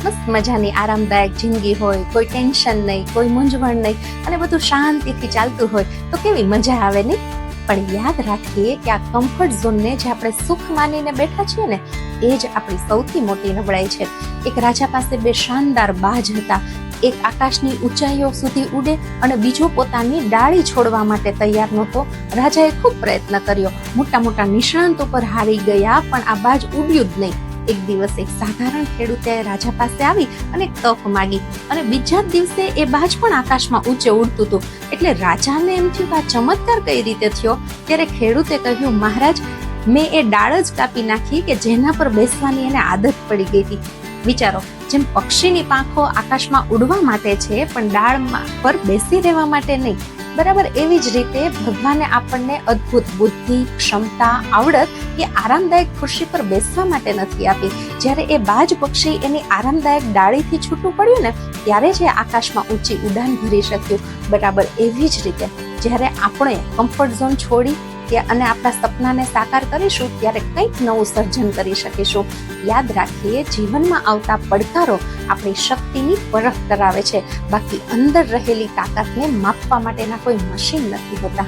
મસ્ત મજાની આરામદાયક જિંદગી હોય, કોઈ ટેન્શન નહીં, કોઈ મૂંઝવણ નહીં અને બધું શાંતિથી ચાલતું હોય તો કેવી મજા આવે નહીં. પણ યાદ રાખીએ કે આ કમ્ફર્ટ ઝોનને જે આપણે સુખ માનીને બેઠા છીએ ને, એ જ આપણી સૌથી મોટી નબળાઈ છે. એક રાજા પાસે બે શાનદાર બાજ હતા. એક આકાશની ઊંચાઈઓ સુધી ઉડે અને બીજો પોતાની ડાળી છોડવા માટે તૈયાર નહોતો. રાજાએ ખૂબ પ્રયત્ન કર્યો, મોટા મોટા નિષ્ણાંત ઉપર હારી ગયા, પણ આ બાજ ઉડ્યું જ નહીં. એક દિવસ એક સાધારણ ખેડૂતે રાજા પાસે આવી અને તક માગી અને બીજા જ દિવસે એ બાજ પણ આકાશમાં ઊંચે ઉડતું હતું. એટલે રાજાને એમ થયું કે આ ચમત્કાર કઈ રીતે થયો. ત્યારે ખેડૂતે કહ્યું, મહારાજ, મેં એ ડાળ જ કાપી નાખી કે જેના પર બેસવાની એને આદત પડી ગઈ હતી. વિચારો, જેમ પક્ષીની પાંખો આકાશમાં ઉડવા માટે છે પણ ડાળ પર બેસી રહેવા માટે નહીં, બરાબર એવી જ રીતે ભગવાને આપણને અદ્ભુત બુદ્ધિ, ક્ષમતા, આવડત એ આરામદાયક ખુરશી પર બેસવા માટે નથી આપી. જ્યારે એ બાજ પક્ષી એની આરામદાયક ડાળીથી છૂટું પડ્યું ને, ત્યારે જ એ આકાશમાં ઊંચી ઉડાન ભરી શક્યું. બરાબર એવી જ રીતે જ્યારે આપણે કમ્ફર્ટ ઝોન છોડી અને આપણા સપનાને સાકાર કરીશું, ત્યારે કંઈક નવું સર્જન કરી શકીશું. યાદ રાખીએ, જીવનમાં આવતા પડકારો આપણી શક્તિની પરખ કરાવે છે, બાકી અંદર રહેલી તાકાતને માપવા માટેના કોઈ મશીન નથી હોતા.